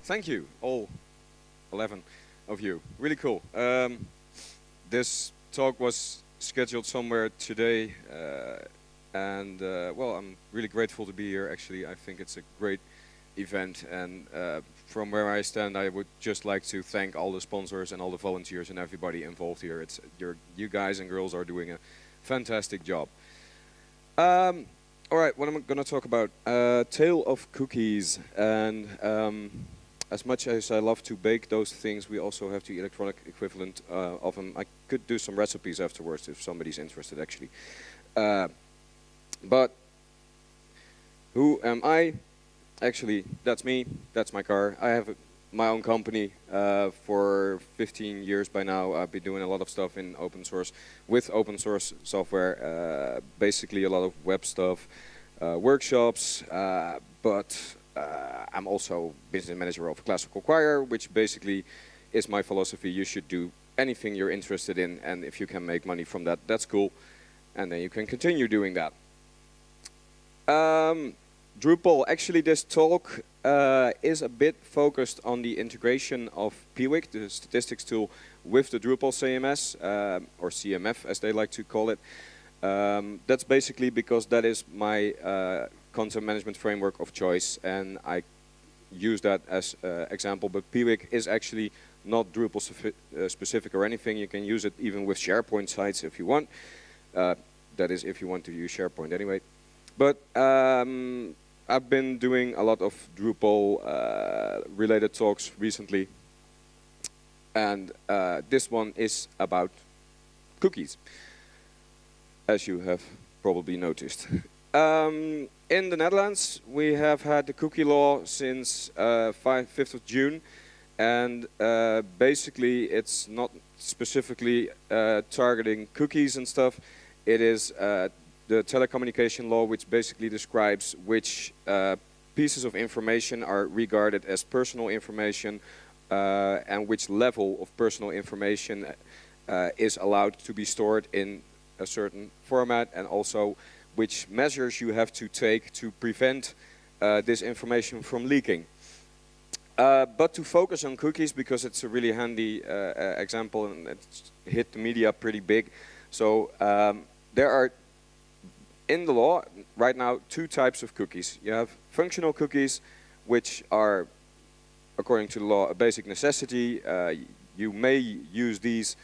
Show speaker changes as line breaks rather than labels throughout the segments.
Thank you, all 11 of you. Really cool. This talk was scheduled somewhere today, and well, I'm really grateful to be here. Actually, I think it's a great event, and from where I stand, I would just like to thank all the sponsors and all the volunteers and everybody involved here. It's you guys and girls are doing a fantastic job. All right, what I'm going to talk about, tale of cookies, and as much as I love to bake those things, we also have the electronic equivalent of them. I could do some recipes afterwards if somebody's interested, actually. But who am I? Actually, that's me. That's my car. I have my own company for 15 years by now. I've been doing a lot of stuff in open source, with open source software, basically a lot of web stuff, workshops, but I'm also business manager of a classical choir, which basically is my philosophy. You should do anything you're interested in, and if you can make money from that, that's cool. And then you can continue doing that. Drupal, actually this talk is a bit focused on the integration of Pweek, the statistics tool, with the Drupal CMS, or CMF as they like to call it. That's basically because that is my content management framework of choice, and I use that as an example, but Pweek is actually not Drupal specific or anything. You can use it even with SharePoint sites if you want. That is if you want to use SharePoint anyway. But I've been doing a lot of Drupal related talks recently, and this one is about cookies, as you have probably noticed. In the Netherlands, we have had the cookie law since 5th of June, and basically it's not specifically targeting cookies and stuff. It is the telecommunication law, which basically describes which pieces of information are regarded as personal information and which level of personal information is allowed to be stored in a certain format, and also which measures you have to take to prevent this information from leaking. But to focus on cookies, because it's a really handy example and it's hit the media pretty big. So there are, in the law right now, two types of cookies. You have functional cookies, which are, according to the law, a basic necessity. You may use these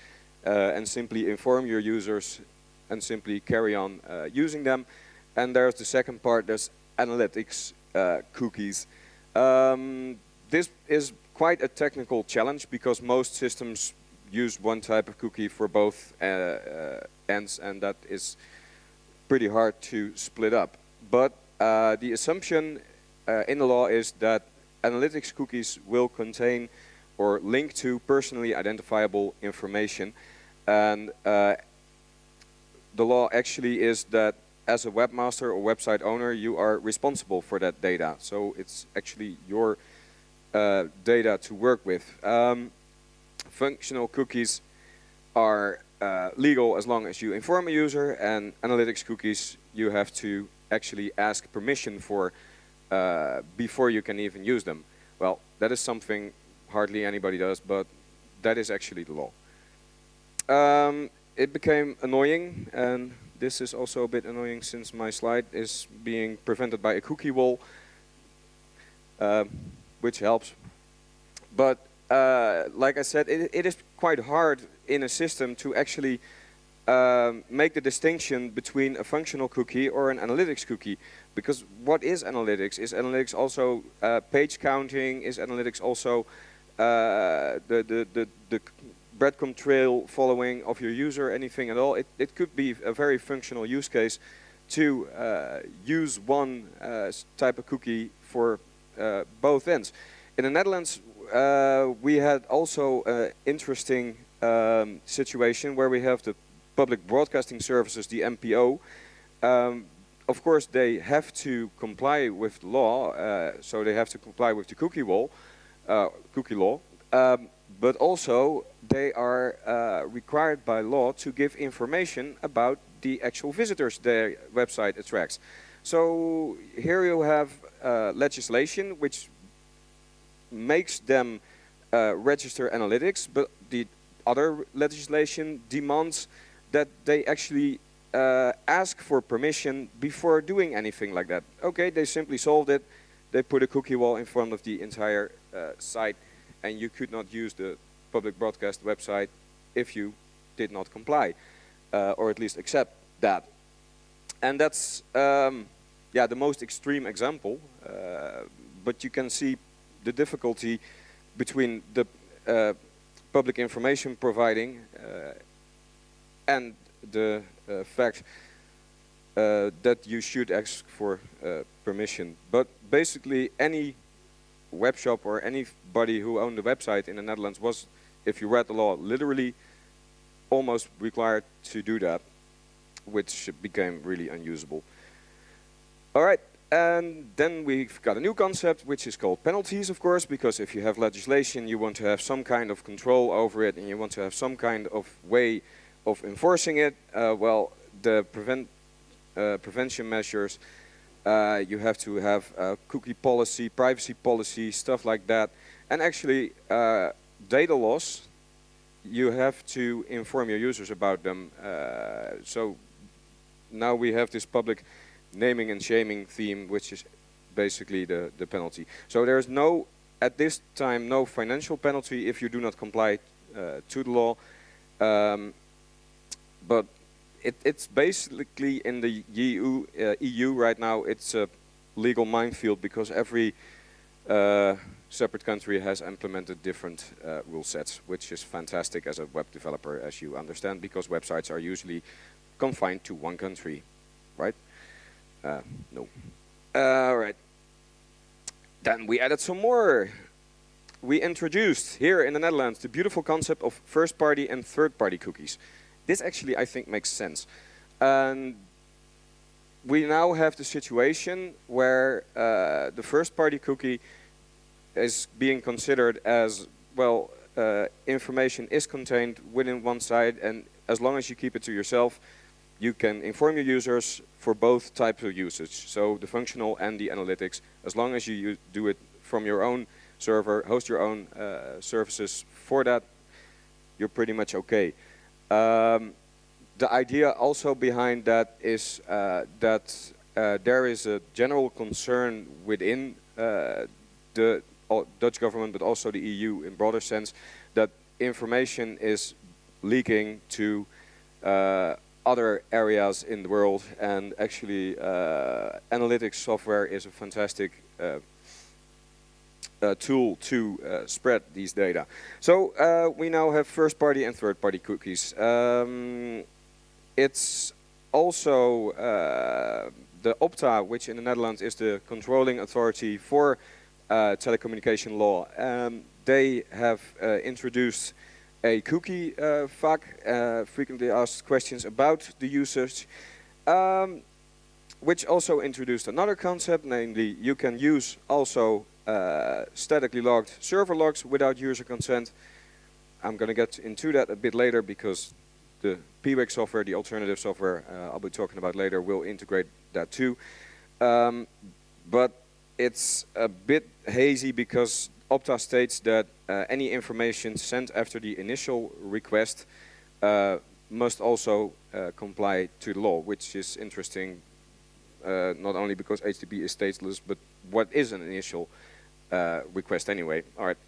and simply inform your users and simply carry on using them. And there's the second part, there's analytics cookies. This is quite a technical challenge because most systems use one type of cookie for both ends, and that is pretty hard to split up. But the assumption in the law is that analytics cookies will contain or link to personally identifiable information, and the law actually is that as a webmaster or website owner, you are responsible for that data. So it's actually your data to work with. Functional cookies are legal as long as you inform a user, and analytics cookies you have to actually ask permission for before you can even use them. Well, that is something hardly anybody does, but that is actually the law. It became annoying, and this is also a bit annoying since my slide is being prevented by a cookie wall, which helps. But like I said, it is quite hard in a system to actually make the distinction between a functional cookie or an analytics cookie. Because what is analytics? Is analytics also page counting? Is analytics also the breadcrumb trail following of your user, anything at all? It could be a very functional use case to use one type of cookie for both ends. In the Netherlands, we had also an interesting situation where we have the public broadcasting services, the NPO. Of course, they have to comply with the law, so they have to comply with the cookie law. But also, they are required by law to give information about the actual visitors their website attracts. So here you have legislation which makes them register analytics, but the other legislation demands that they actually ask for permission before doing anything like that. Okay, they simply solved it. They put a cookie wall in front of the entire site, and you could not use the public broadcast website if you did not comply, or at least accept that. And that's yeah, the most extreme example, but you can see the difficulty between the public information providing and the fact that you should ask for permission. But basically any web shop or anybody who owned a website in the Netherlands was, if you read the law, literally almost required to do that, which became really unusable. All right, and then we've got a new concept, which is called penalties, of course, because if you have legislation, you want to have some kind of control over it, and you want to have some kind of way of enforcing it. Well, the prevention measures, you have to have cookie policy, privacy policy, stuff like that. And actually, data loss, you have to inform your users about them. So now we have this public naming and shaming theme, which is basically the penalty. So there's no, at this time, no financial penalty if you do not comply to the law. But it's basically in the EU right now, it's a legal minefield because every separate country has implemented different rule sets, which is fantastic as a web developer, as you understand, because websites are usually confined to one country, right? No. All right. Then we added some more. We introduced here in the Netherlands the beautiful concept of first-party and third-party cookies. This actually, I think, makes sense. And we now have the situation where the first-party cookie is being considered as, well, information is contained within one site, and as long as you keep it to yourself, you can inform your users for both types of usage, so the functional and the analytics, as long as you do it from your own server, host your own services for that, you're pretty much okay. The idea also behind that is that there is a general concern within the Dutch government, but also the EU in broader sense, that information is leaking to other areas in the world, and actually analytics software is a fantastic tool to spread these data. So we now have first-party and third-party cookies. It's also the Opta, which in the Netherlands is the controlling authority for telecommunication law. They have introduced a cookie FAQ, frequently asked questions about the usage, which also introduced another concept, namely you can use also statically logged server logs without user consent. I'm going to get into that a bit later because the Pweek software, the alternative software I'll be talking about later, will integrate that too. But it's a bit hazy because Opta states that any information sent after the initial request must also comply to the law, which is interesting, not only because HTTP is stateless, but what is an initial request anyway. All right.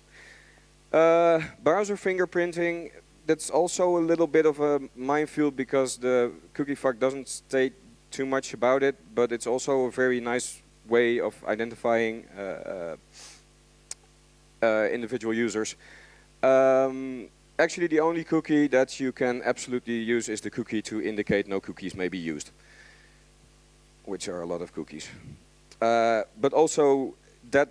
Browser fingerprinting, that's also a little bit of a minefield because the cookie FAQ doesn't state too much about it, but it's also a very nice way of identifying individual users. Actually, the only cookie that you can absolutely use is the cookie to indicate no cookies may be used, which are a lot of cookies. But also, that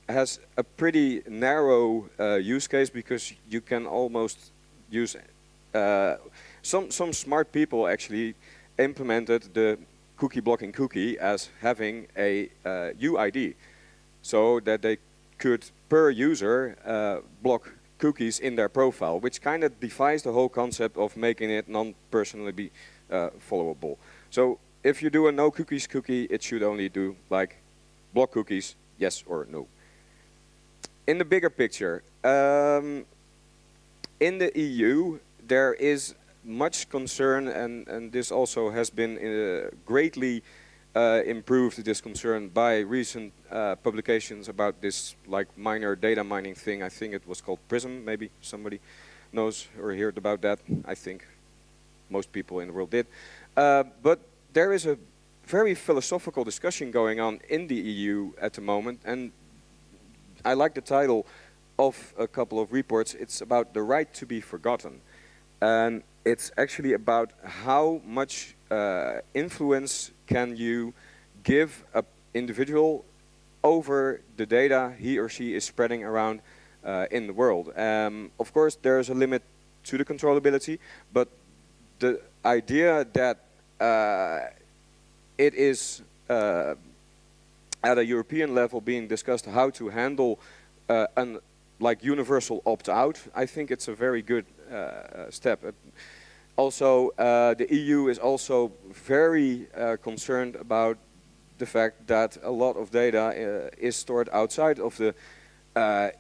has a pretty narrow use case because you can almost use some smart people actually implemented the cookie blocking cookie as having a UID, so that they could per user block cookies in their profile, which kind of defies the whole concept of making it non-personally followable. So if you do a no cookies cookie, it should only do like block cookies, yes or no. in the bigger picture, in the EU, there is much concern, and this also has been greatly improved, this concern, by recent publications about this like minor data mining thing. I think it was called PRISM. Maybe somebody knows or heard about that. I think most people in the world did. But there is a very philosophical discussion going on in the EU at the moment, and I like the title of a couple of reports. It's about the right to be forgotten. And it's actually about how much influence can you give an individual over the data he or she is spreading around in the world. Of course, there's a limit to the controllability, but the idea that it is at a European level being discussed how to handle an like universal opt-out, I think it's a very good step. Also, the EU is also very concerned about the fact that a lot of data is stored outside of the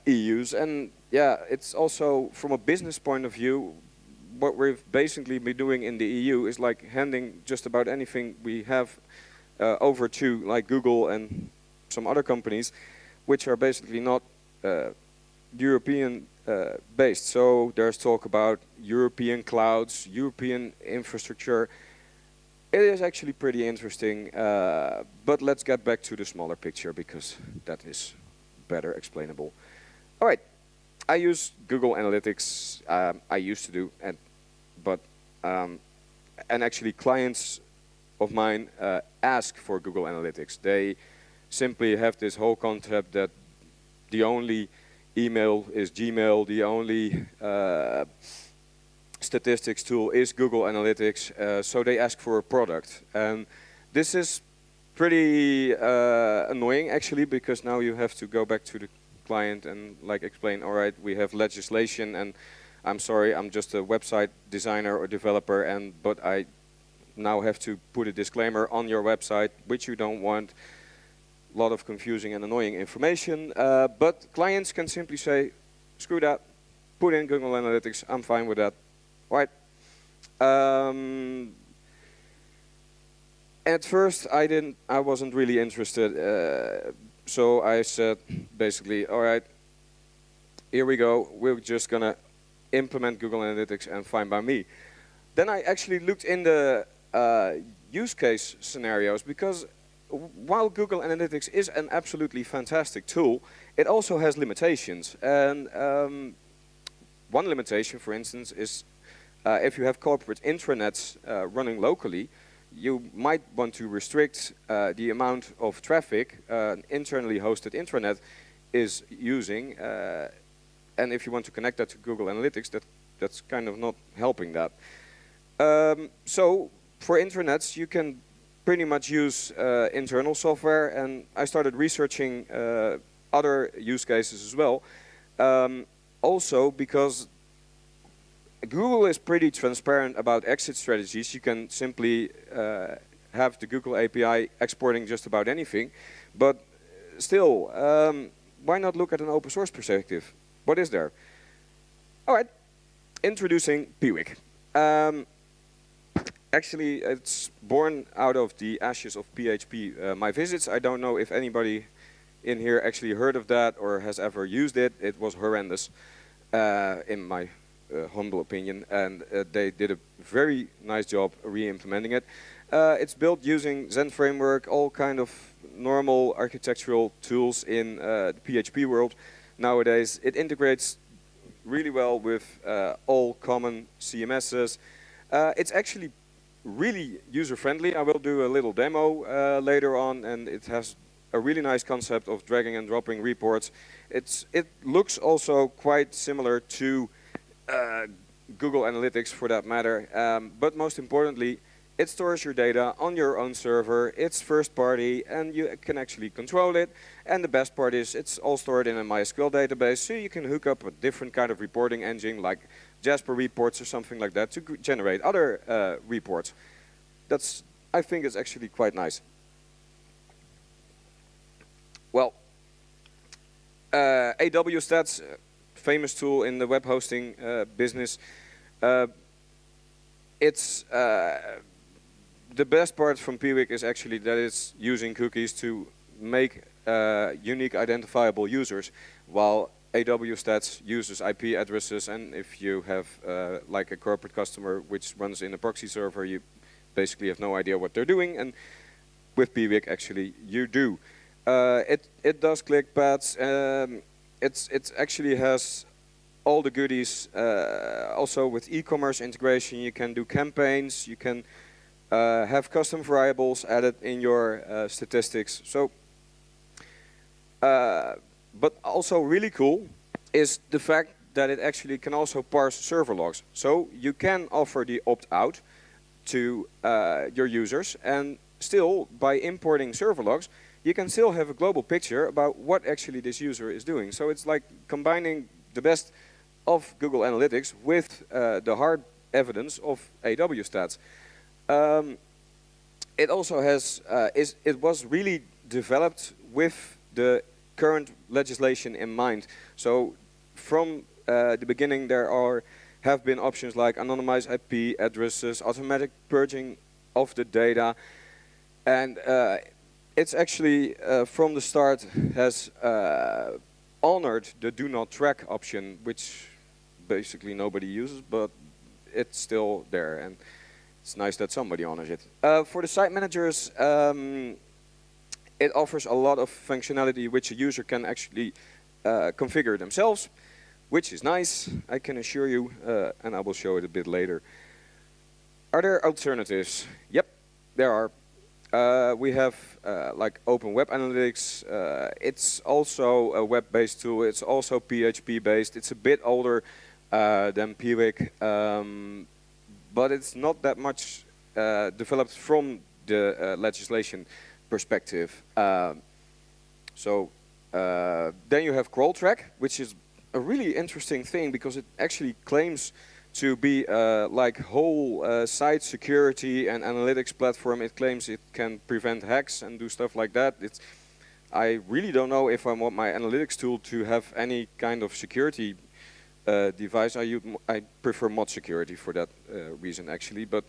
EU's, and yeah, it's also from a business point of view, what we've basically been doing in the EU is like handing just about anything we have over to like Google and some other companies, which are basically not European based. So there's talk about European clouds, European infrastructure. It is actually pretty interesting, but let's get back to the smaller picture because that is better explainable. All right, I use Google Analytics. I used to do, and actually clients of mine ask for Google Analytics. They simply have this whole concept that the only email is Gmail, the only statistics tool is Google Analytics, so they ask for a product. And this is pretty annoying actually, because now you have to go back to the client and like explain, all right, we have legislation, and I'm sorry, I'm just a website designer or developer, but I now have to put a disclaimer on your website, which you don't want. A lot of confusing and annoying information, but clients can simply say, screw that, put in Google Analytics, I'm fine with that. Right. At first I wasn't really interested, so I said basically, all right, here we go, we're just gonna implement Google Analytics and fine by me. Then I actually looked in the use case scenarios, because while Google Analytics is an absolutely fantastic tool, it also has limitations. And one limitation, for instance, is if you have corporate intranets running locally, you might want to restrict the amount of traffic an internally hosted intranet is using. And if you want to connect that to Google Analytics, that's kind of not helping that. So for intranets, you can pretty much use internal software, and I started researching other use cases as well. Also, because Google is pretty transparent about exit strategies, you can simply have the Google API exporting just about anything, but still, why not look at an open source perspective? What is there? All right, introducing Pweek. Actually, it's born out of the ashes of PHP. My visits, I don't know if anybody in here actually heard of that or has ever used it. It was horrendous, in my humble opinion, and they did a very nice job re-implementing it. It's built using Zen framework, all kind of normal architectural tools in the PHP world nowadays. It integrates really well with all common CMSs. It's actually really user-friendly. I will do a little demo later on, and it has a really nice concept of dragging and dropping reports. It looks also quite similar to Google Analytics for that matter, but most importantly, it stores your data on your own server. It's first party, and you can actually control it. And the best part is it's all stored in a MySQL database, so you can hook up a different kind of reporting engine like Jasper reports or something like that to generate other reports. I think it's actually quite nice. Well, AWStats, famous tool in the web hosting business. It's the best part from Pweek is actually that it's using cookies to make unique identifiable users, while AWStats uses IP addresses, and if you have like a corporate customer which runs in a proxy server, you basically have no idea what they're doing, and with Pweek actually you do. It does click paths. It actually has all the goodies. Also with e-commerce integration, you can do campaigns. You can have custom variables added in your statistics. So, but also really cool is the fact that it actually can also parse server logs. So you can offer the opt-out to your users, and still by importing server logs, you can still have a global picture about what actually this user is doing. So it's like combining the best of Google Analytics with the hard evidence of AWStats. It also has, it was really developed with the current legislation in mind. So from the beginning there have been options like anonymized IP addresses, automatic purging of the data, and it's actually from the start has honored the do not track option, which basically nobody uses, but it's still there, and it's nice that somebody honors it. For the site managers, it offers a lot of functionality which a user can actually configure themselves, which is nice, I can assure you, and I will show it a bit later. Are there alternatives? Yep, there are. We have like Open Web Analytics. It's also a web-based tool. It's also PHP-based. It's a bit older than Pweek, but it's not that much developed from the legislation perspective. So then you have Crawltrack, which is a really interesting thing because it actually claims to be like whole site security and analytics platform. It claims it can prevent hacks and do stuff like that. I really don't know if I want my analytics tool to have any kind of security device. I prefer mod security for that reason actually. But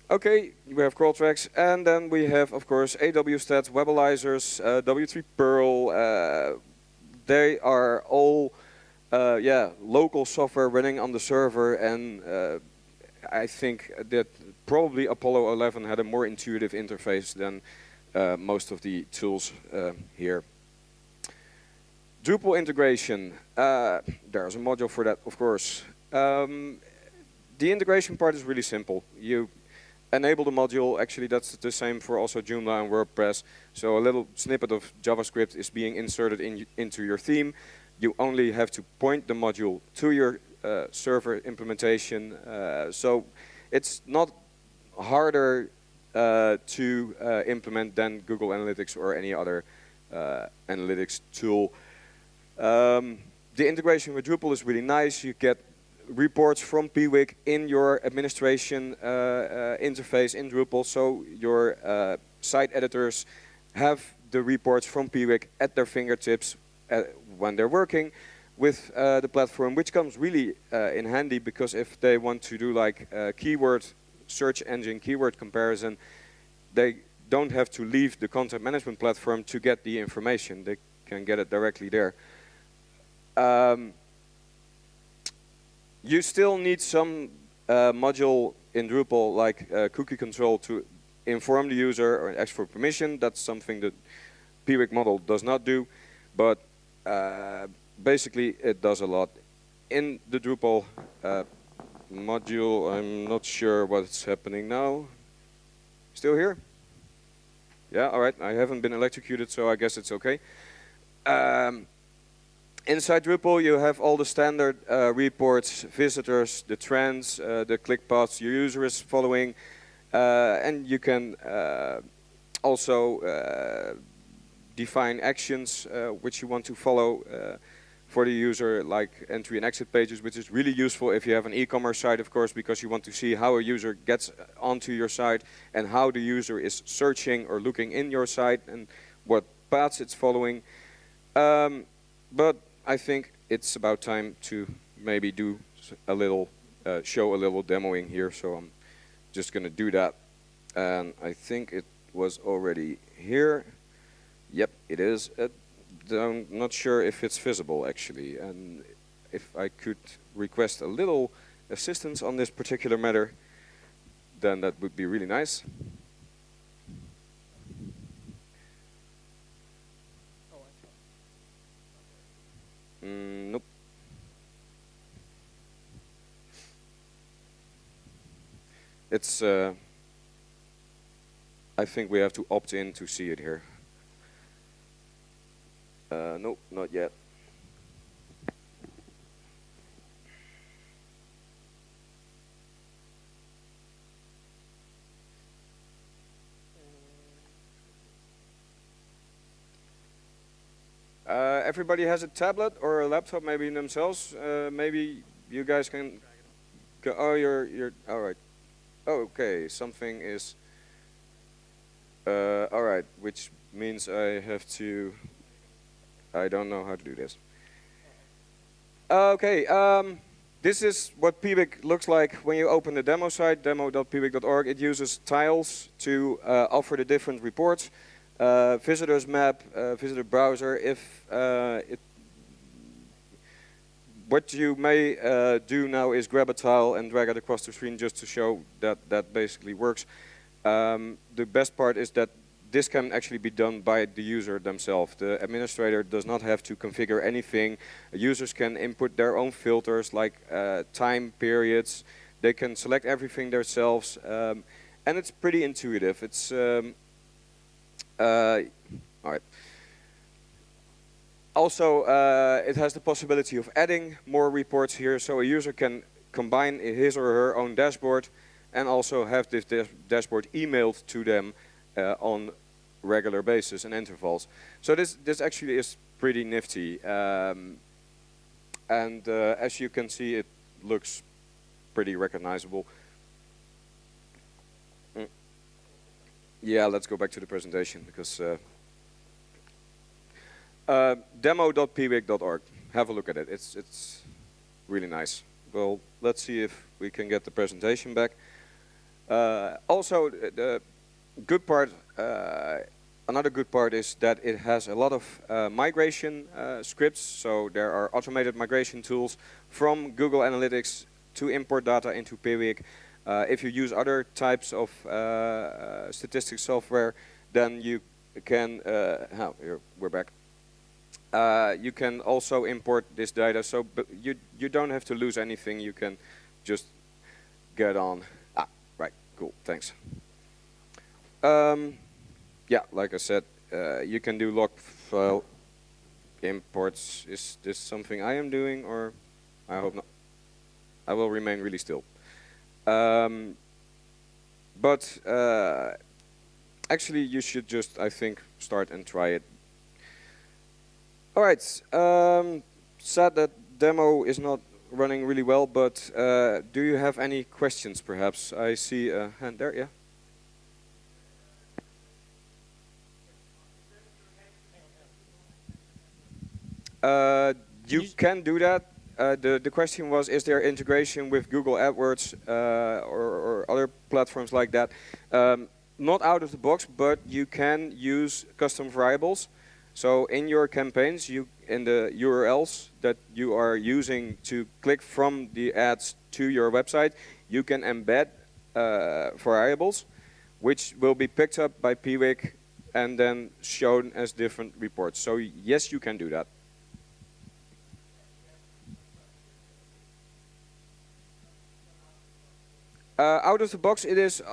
okay, we have Crawltracks, and then we have of course AWStats, Webalizers, W3 Perl. They are all local software running on the server, and I think that probably Apollo 11 had a more intuitive interface than most of the tools here. Drupal integration, there's a module for that, of course. The integration part is really simple. You enable the module, actually that's the same for also Joomla and WordPress. So a little snippet of JavaScript is being inserted into your theme. You only have to point the module to your server implementation. So it's not harder to implement than Google Analytics or any other analytics tool. The integration with Drupal is really nice. You get reports from Pweek in your administration interface in Drupal. So your site editors have the reports from Pweek at their fingertips when they're working with the platform, which comes really in handy because if they want to do like keyword search engine keyword comparison, they don't have to leave the content management platform to get the information. They can get it directly there. You still need some module in Drupal like cookie control to inform the user or ask for permission. That's something that Pweek model does not do, but basically it does a lot. In the Drupal module, I'm not sure what's happening now. Still here? Yeah, all right, I haven't been electrocuted, so I guess it's okay. Inside Drupal, you have all the standard reports, visitors, the trends, the click paths your user is following, and you can also define actions which you want to follow for the user, like entry and exit pages, which is really useful if you have an e-commerce site, of course, because you want to see how a user gets onto your site and how the user is searching or looking in your site and what paths it's following. But I think it's about time to maybe do a little, show a little demoing here. So I'm just going to do that. And I think it was already here. Yep, it is. I'm not sure if it's visible actually. And if I could request a little assistance on this particular matter, then that would be really nice. Nope. It's, I think we have to opt in to see it here. Nope, not yet. Everybody has a tablet or a laptop maybe themselves. Maybe you guys can go. Oh, you're all right. Oh, okay, something is all right, which means I have to. I don't know how to do this. Okay, this is what Pweek looks like when you open the demo site, demo.pweek.org. It uses tiles to offer the different reports. Visitors map, visitor browser. If what you may do now is grab a tile and drag it across the screen just to show that that basically works. The best part is that this can actually be done by the user themselves. The administrator does not have to configure anything. Users can input their own filters like time periods. They can select everything themselves, and it's pretty intuitive. It's all right. Also, it has the possibility of adding more reports here, so a user can combine his or her own dashboard and also have this dashboard emailed to them on regular basis and intervals. So this actually is pretty nifty, and as you can see, it looks pretty recognizable. Yeah, let's go back to the presentation because demo.pweek.org. Have a look at it. It's really nice. Well, let's see if we can get the presentation back. Also, the good part, another good part is that it has a lot of migration scripts. So there are automated migration tools from Google Analytics to import data into Pweek. If you use other types of statistics software, then you can, here, we're back. You can also import this data, so you don't have to lose anything. You can just get on. Right, cool, thanks. Yeah, like I said, you can do log file imports. Is this something I am doing, or I hope not? I will remain really still. But actually, you should just, I think, start and try it. All right, sad that demo is not running really well, but do you have any questions, perhaps? I see a hand there, yeah? You can do that. The question was, is there integration with Google AdWords or other platforms like that? Not out of the box, but you can use custom variables. So in your campaigns, in the URLs that you are using to click from the ads to your website, you can embed variables, which will be picked up by Pweek and then shown as different reports. So yes, you can do that. Out of the box, it is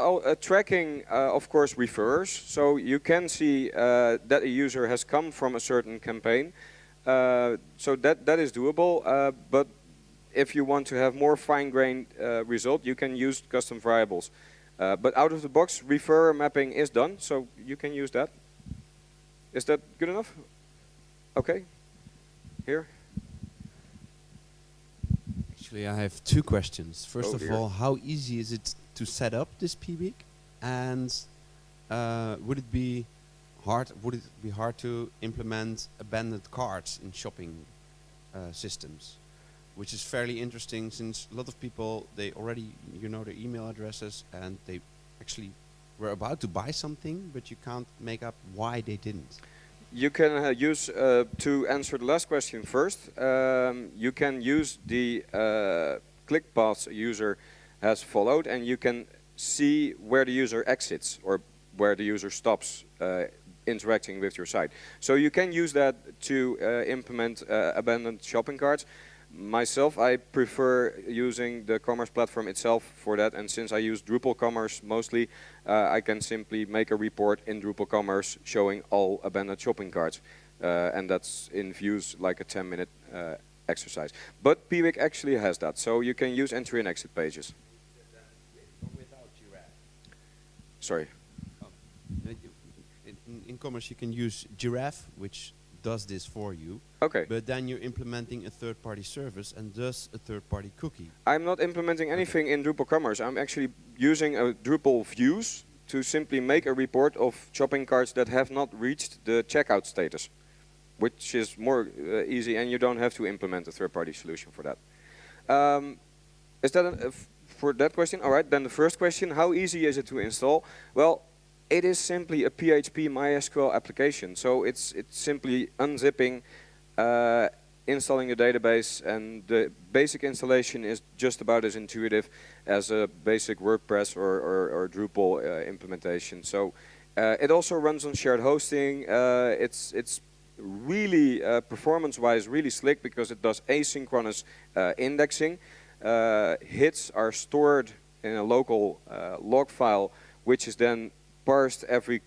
tracking, of course, referrers. So you can see that a user has come from a certain campaign. So that is doable. But if you want to have more fine-grained result, you can use custom variables. But out of the box, referrer mapping is done, so you can use that. Is that good enough? Okay. Here.
Actually, I have two questions. First of all, how easy is it to set up this Pweek? And would it be hard to implement abandoned carts in shopping systems, which is fairly interesting since a lot of people, they already, you know, their email addresses and they actually were about to buy something, but you can't make up why they didn't.
You can use, to answer the last question first, you can use the click paths a user has followed, and you can see where the user exits or where the user stops interacting with your site. So you can use that to implement abandoned shopping carts. Myself, I prefer using the commerce platform itself for that, and since I use Drupal commerce mostly, I can simply make a report in Drupal commerce showing all abandoned shopping carts, and that's in views like a 10-minute exercise. But Pweek actually has that, so you can use entry and exit pages.
Without Giraffe?
Sorry.
In commerce you can use Giraffe, which does this for you.
Okay.
But then you're implementing a third-party service and thus a third-party cookie.
I'm not implementing anything in Drupal commerce. I'm actually using a Drupal views to simply make a report of shopping carts that have not reached the checkout status, which is more easy, and you don't have to implement a third-party solution for that. Is that for that question? All right, then the first question, how easy is it to install? Well, it is simply a PHP MySQL application. So it's simply unzipping, installing a database, and the basic installation is just about as intuitive as a basic WordPress or Drupal implementation. So it also runs on shared hosting. It's really performance-wise really slick because it does asynchronous indexing. Hits are stored in a local log file, which is then parsed every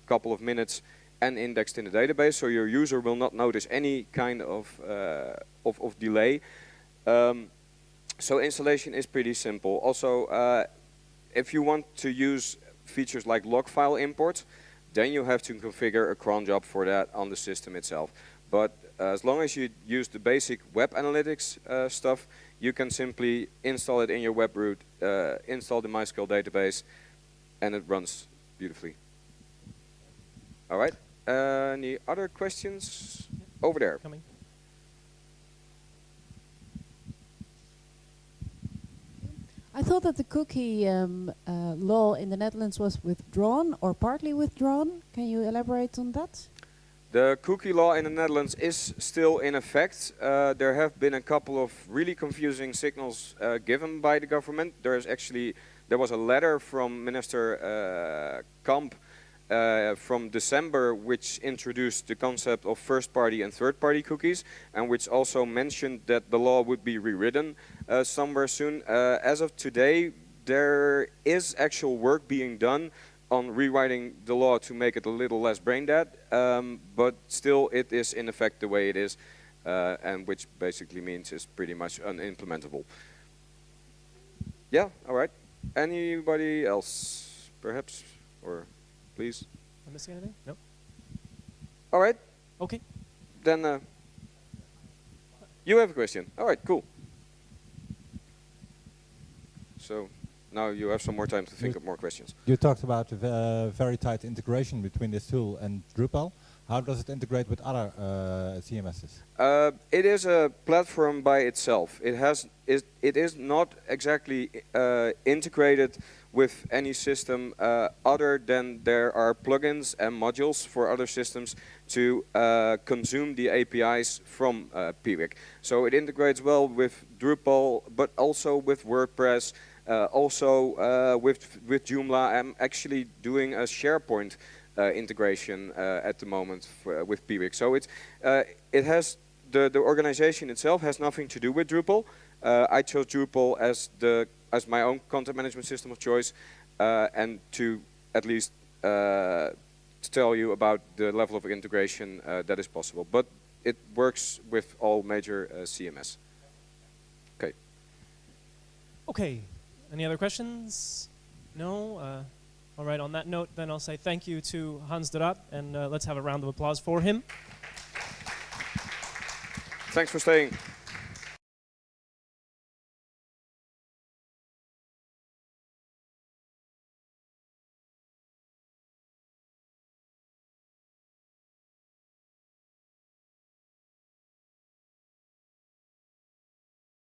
couple of minutes and indexed in the database, so your user will not notice any kind of delay. So installation is pretty simple. Also, if you want to use features like log file imports, then you have to configure a cron job for that on the system itself. But as long as you use the basic web analytics stuff, you can simply install it in your web root, install the MySQL database, and it runs beautifully. All right. Any other questions? Over there.
Coming.
I thought that the cookie law in the Netherlands was withdrawn or partly withdrawn. Can you elaborate on that?
The cookie law in the Netherlands is still in effect. There have been a couple of really confusing signals given by the government. There was a letter from Minister Kamp from December which introduced the concept of first-party and third-party cookies, and which also mentioned that the law would be rewritten somewhere soon. As of today, there is actual work being done on rewriting the law to make it a little less brain-dead, but still it is in effect the way it is, and which basically means it's pretty much unimplementable. Yeah, all right. Anybody else, perhaps, or please?
Am I missing anything? No.
All right.
Okay.
Then you have a question. All right, cool. So now you have some more time to think of more questions.
You talked about very tight integration between this tool and Drupal. How does it integrate with other CMSs?
It is a platform by itself. It is not exactly integrated with any system other than there are plugins and modules for other systems to consume the APIs from Pweek. So it integrates well with Drupal, but also with WordPress, also with Joomla. I'm actually doing a SharePoint integration at the moment with Pweek. So it has the organization itself has nothing to do with Drupal. I chose Drupal as my own content management system of choice, and to at least to tell you about the level of integration that is possible. But it works with all major CMS. Okay.
Okay. Any other questions? No? All right, on that note, then I'll say thank you to hcderaad, and let's have a round of applause for him.
Thanks for staying.